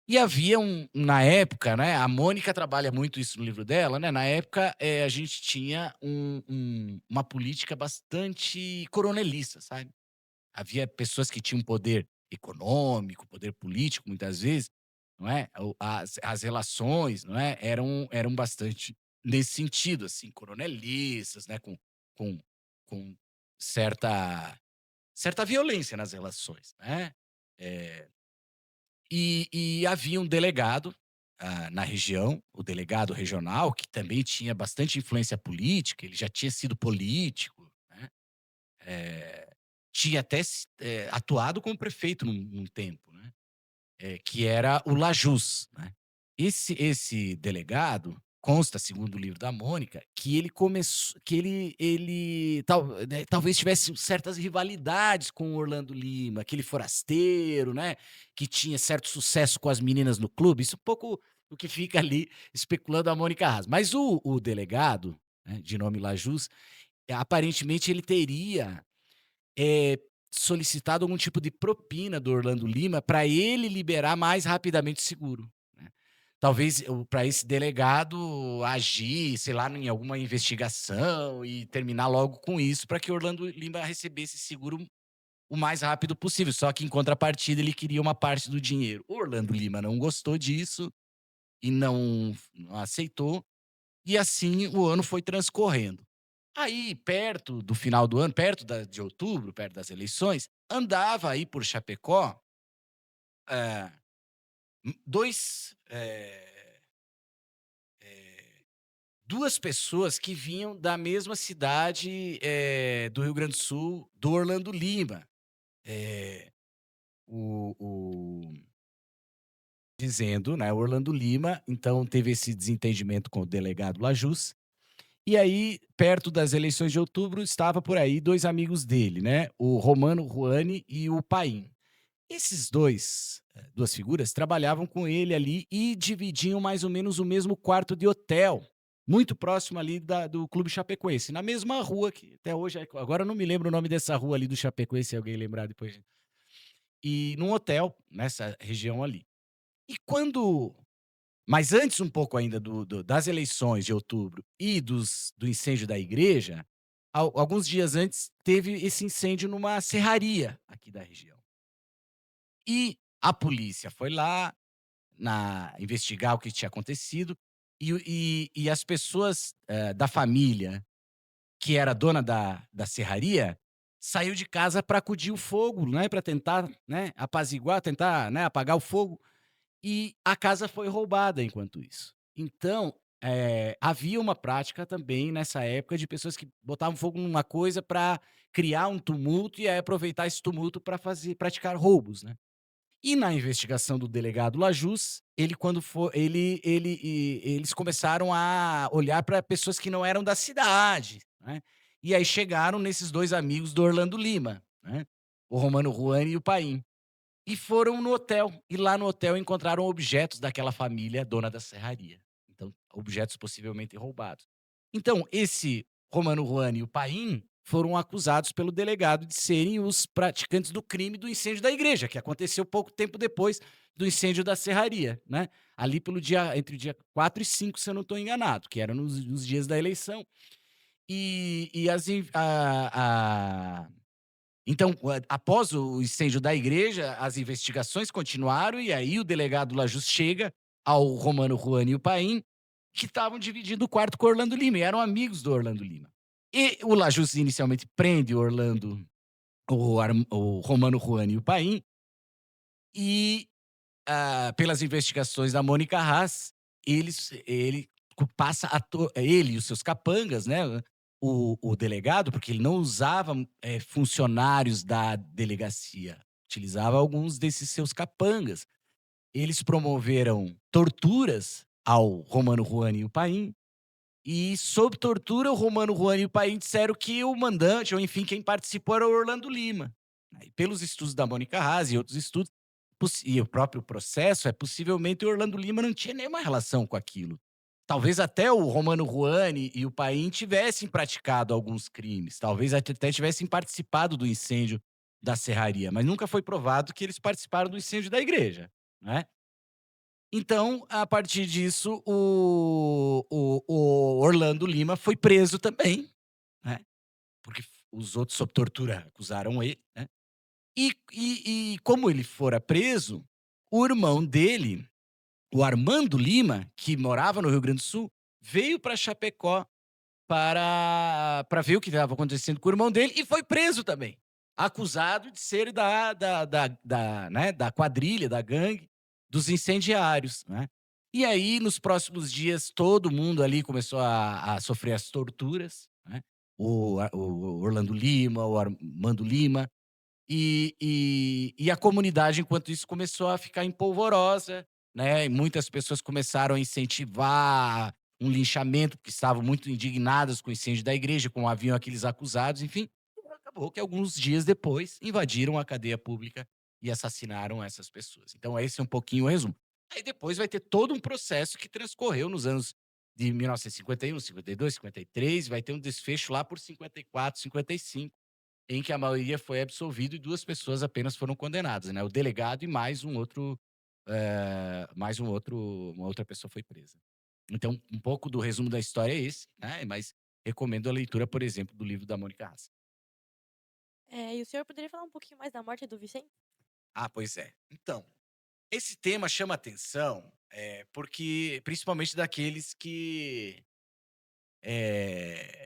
e havia na época, né, a Mônica trabalha muito isso no livro dela, né, na época, a gente tinha uma política bastante coronelista, sabe. Havia pessoas que tinham poder econômico, poder político, muitas vezes, não é, as relações, não é, eram bastante nesse sentido, assim, coronelistas, né, com com certa violência nas relações, né. Eh e havia um delegado, na região, o delegado regional, que também tinha bastante influência política, ele já tinha sido político, né, eh, tinha até atuado como prefeito num tempo, né, que era o Lajus, né. Esse delegado, consta, segundo o livro da Mônica, que ele começou que ele talvez tivesse certas rivalidades com o Orlando Lima, aquele forasteiro, né, que tinha certo sucesso com as meninas no clube, isso é um pouco o que fica ali especulando a Mônica Haas. Mas o delegado, né, de nome Lajus, aparentemente ele teria eh, solicitado algum tipo de propina do Orlando Lima para ele liberar mais rapidamente o seguro, né. Talvez para esse delegado agir, sei lá, em alguma investigação e terminar logo com isso, para que o Orlando Lima recebesse esse seguro o mais rápido possível, só que em contrapartida ele queria uma parte do dinheiro. O Orlando Lima não gostou disso e não aceitou, e assim o ano foi transcorrendo. Aí, perto do final do ano, perto de outubro, perto das eleições, andava aí por Chapecó, eh, 2, 2 pessoas que vinham da mesma cidade, do Rio Grande do Sul, do Orlando Lima. Eh, o dizendo, né, o Orlando Lima, então teve esse desentendimento com o delegado Lajus. E aí, perto das eleições de outubro, estava por aí 2 amigos dele, né, o Romano Ruani e o Paim. Esses 2 figuras trabalhavam com ele ali e dividiam mais ou menos o mesmo quarto de hotel, muito próximo ali do Clube Chapecoense, na mesma rua que até hoje agora eu não me lembro o nome dessa rua ali do Chapecoense, se alguém lembrar depois. E num hotel, nessa região ali. E quando mas antes um pouco ainda das eleições de outubro e do incêndio da igreja, alguns dias antes teve esse incêndio numa serraria aqui da região. E a polícia foi lá investigar o que tinha acontecido e as pessoas, da família que era dona da serraria, saiu de casa para acudir o fogo, né, para tentar, né, apaziguar, tentar, né, apagar o fogo. E a casa foi roubada enquanto isso. Então, havia uma prática também nessa época de pessoas que botavam fogo numa coisa para criar um tumulto e aí aproveitar esse tumulto para praticar roubos, né. E na investigação do delegado Lajus, ele quando for eles começaram a olhar para pessoas que não eram da cidade, né. E aí chegaram nesses 2 amigos do Orlando Lima, né, o Romano Juani e o Paim. E foram no hotel, e lá no hotel encontraram objetos daquela família dona da serraria. Então, objetos possivelmente roubados. Então, esse Romano Juani e o Paim foram acusados pelo delegado de serem os praticantes do crime do incêndio da igreja, que aconteceu pouco tempo depois do incêndio da serraria, né. Ali pelo dia entre o dia 4 e 5, se eu não estou enganado, que era nos dias da eleição. E as in a então, após o incêndio da igreja, as investigações continuaram e aí o delegado Lajus chega ao Romano Juani e o Paim, que estavam dividindo o quarto com o Orlando Lima, e eram amigos do Orlando Lima. E o Lajus inicialmente prende o Romano Juani e o Paim, e, pelas investigações da Mônica Haas, ele passa ele e os seus capangas, né, o delegado, porque ele não usava, funcionários da delegacia, utilizava alguns desses seus capangas. Eles promoveram torturas ao Romano Juani e o Paim, e sob tortura o Romano Juani e o Paim disseram que o mandante, ou enfim, quem participou era o Orlando Lima. Aí, pelos estudos da Mônica Haas e outros estudos, e o próprio processo, possivelmente o Orlando Lima não tinha nenhuma relação com aquilo. talvez até o Romano Juani e o Paim tivessem praticado alguns crimes, talvez até tivessem participado do incêndio da serraria, mas nunca foi provado que eles participaram do incêndio da igreja, né. Então, a partir disso, o Orlando Lima foi preso também, né, porque os outros sob tortura acusaram ele, né. E como ele fora preso, o irmão dele, o Armando Lima, que morava no Rio Grande do Sul, veio para Chapecó para ver o que estava acontecendo com o irmão dele e foi preso também, acusado de ser da quadrilha, da gangue dos incendiários, né. E aí, nos próximos dias, todo mundo ali começou a sofrer as torturas, né, o Orlando Lima, o Armando Lima, e a comunidade, enquanto isso, começou a ficar empolvorosa, né, e muitas pessoas começaram a incentivar um linchamento, porque estavam muito indignadas com o incêndio da igreja, como haviam aqueles acusados, enfim. Acabou que alguns dias depois invadiram a cadeia pública e assassinaram essas pessoas. Então esse é um pouquinho o resumo. Aí depois vai ter todo um processo que transcorreu nos anos de 1951, 52, 53, vai ter um desfecho lá por 54, 55, em que a maioria foi absolvido e 2 pessoas apenas foram condenadas, né, o delegado e mais uma outra pessoa foi presa. Então, um pouco do resumo da história é esse, né, mas recomendo a leitura, por exemplo, do livro da Mônica Hass. E o senhor poderia falar um pouquinho mais da morte do Vicente? Ah, pois é. Então, esse tema chama atenção, porque principalmente daqueles eh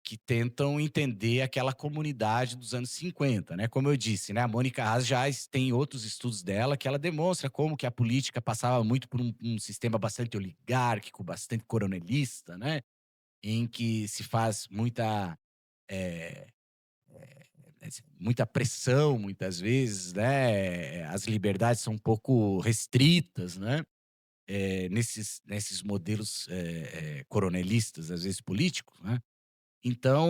que tentam entender aquela comunidade dos anos 50, né. Como eu disse, né, a Mônica Haas tem outros estudos dela que ela demonstra como que a política passava muito por um sistema bastante oligárquico, bastante coronelista, né, em que se faz eh muita pressão, muitas vezes, né, as liberdades são um pouco restritas, né, nesses modelos, coronelistas, às vezes políticos, né. Então,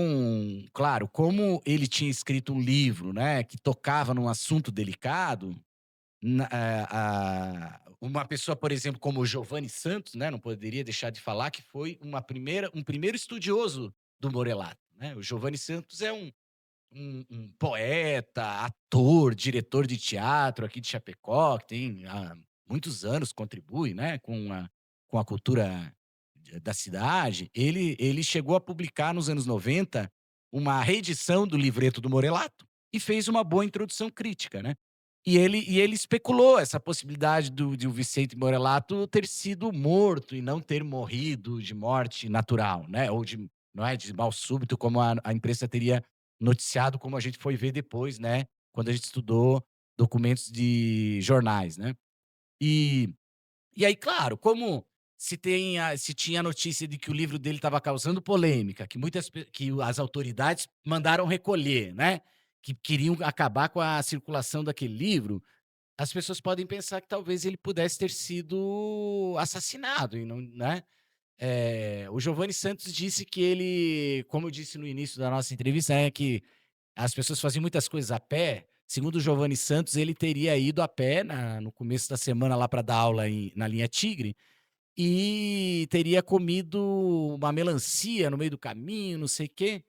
claro, como ele tinha escrito um livro, né, que tocava num assunto delicado, uma pessoa, por exemplo, como o Giovanni Santos, né, não poderia deixar de falar que foi um primeiro estudioso do Morelato, né. O Giovanni Santos é um poeta, ator, diretor de teatro aqui de Chapecó, que tem há muitos anos contribui, né, com a cultura da cidade. Ele chegou a publicar nos anos 90 uma reedição do livreto do Morelato e fez uma boa introdução crítica, né. E ele especulou essa possibilidade de o Vicente Morelato ter sido morto e não ter morrido de morte natural, né, ou de não é, de mal súbito, como a imprensa teria noticiado, como a gente foi ver depois, né, quando a gente estudou documentos de jornais, né. E e aí, claro, como se tinha a notícia de que o livro dele estava causando polêmica, que as autoridades mandaram recolher, né, que queriam acabar com a circulação daquele livro, as pessoas podem pensar que talvez ele pudesse ter sido assassinado e não, né. O Giovanni Santos disse que ele, como eu disse no início da nossa entrevista, que as pessoas faziam muitas coisas a pé. Segundo o Giovanni Santos, ele teria ido a pé no começo da semana lá para dar aula na linha Tigre e teria comido uma melancia no meio do caminho, não sei o quê.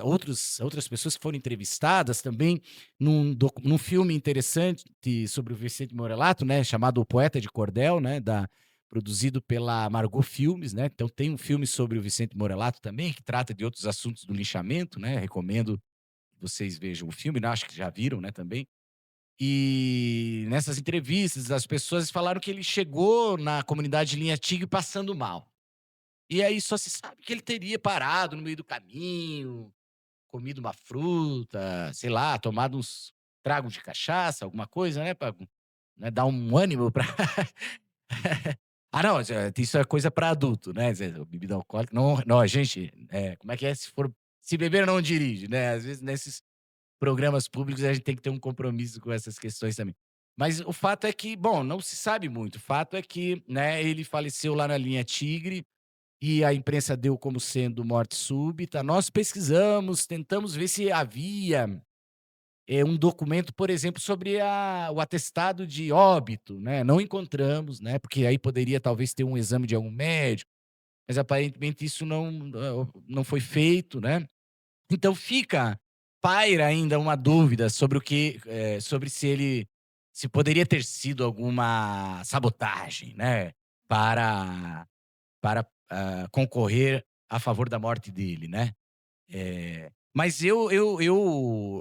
Outras pessoas que foram entrevistadas também num filme interessante sobre o Vicente Morelato, né, chamado O Poeta de Cordel, né, produzido pela Margot Filmes, né. Então tem um filme sobre o Vicente Morelato também, que trata de outros assuntos do linchamento, né, recomendo que vocês vejam o filme, né, acho que já viram, né, também. E nessas entrevistas, as pessoas falaram que ele chegou na comunidade de Linha Tigre passando mal. E aí só se sabe que ele teria parado no meio do caminho, comido uma fruta, sei lá, tomado uns tragos de cachaça, alguma coisa, né, pra, né, dar um ânimo pra ah, não, isso é coisa pra adulto, né, bebida alcoólica não, gente, como é que é? Se beber não dirige, né, às vezes nesses programas públicos a gente tem que ter um compromisso com essas questões também. Mas o fato é que, bom, não se sabe muito, o fato é que, né, ele faleceu lá na linha Tigre, e a imprensa deu como sendo morte súbita. Nós pesquisamos, tentamos ver se havia um documento, por exemplo, sobre o atestado de óbito, né, não encontramos, né, porque aí poderia talvez ter um exame de algum médico, mas aparentemente isso não foi feito, né. Então paira ainda uma dúvida sobre sobre se poderia ter sido alguma sabotagem, né, para concorrer a favor da morte dele, né. Mas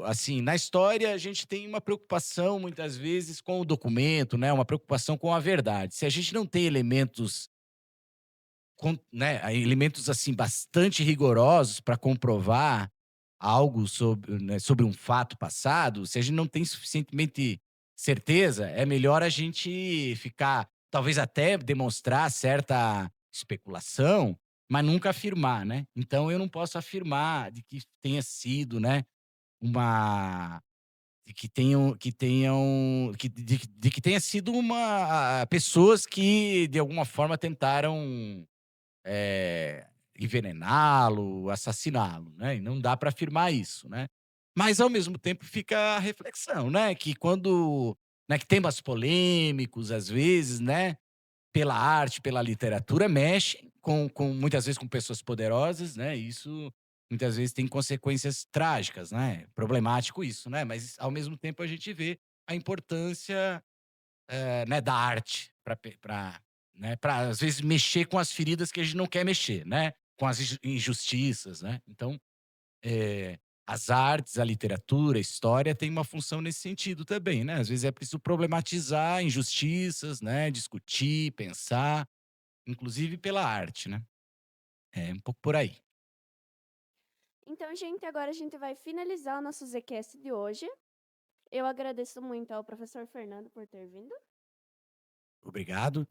assim, na história a gente tem uma preocupação muitas vezes com o documento, né, uma preocupação com a verdade. Se a gente não tem elementos, assim, bastante rigorosos para comprovar algo sobre um fato passado, se a gente não tem suficientemente certeza, é melhor a gente ficar talvez até demonstrar certa especulação, mas nunca afirmar, né. Então eu não posso afirmar de que tenha sido, né, uma de que tenha sido pessoas que de alguma forma tentaram envenená-lo, assassiná-lo, né, e não dá para afirmar isso, né. Mas ao mesmo tempo fica a reflexão, né, que temas polêmicos às vezes, né, pela arte, pela literatura mexem com muitas vezes com pessoas poderosas, né, e isso muitas vezes tem consequências trágicas, né, problemático isso, né, mas ao mesmo tempo a gente vê a importância né, da arte para né, pra às vezes mexer com as feridas que a gente não quer mexer, né, com as injustiças, né. Então, eh, as artes, a literatura, a história tem uma função nesse sentido também, né. Às vezes é preciso problematizar injustiças, né, discutir, pensar, inclusive pela arte, né. É um pouco por aí. Então, gente, agora a gente vai finalizar o nosso Zcast de hoje. Eu agradeço muito ao professor Fernando por ter vindo. Obrigado.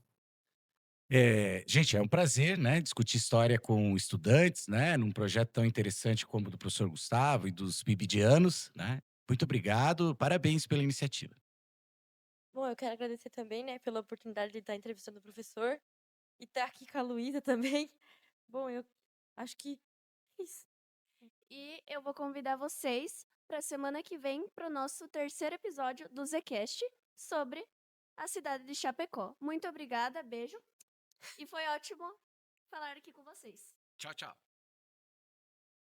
Gente, é um prazer, né, discutir história com estudantes, né, num projeto tão interessante como o do professor Gustavo e dos bibidianos, né. Muito obrigado, parabéns pela iniciativa. Bom, eu quero agradecer também, né, pela oportunidade de estar entrevistando o professor e estar aqui com a Luísa também. Bom, eu acho que é isso. E eu vou convidar vocês para a semana que vem para o nosso terceiro episódio do Zcast sobre a cidade de Chapecó. Muito obrigada, beijo. E foi ótimo falar aqui com vocês. Tchau, tchau.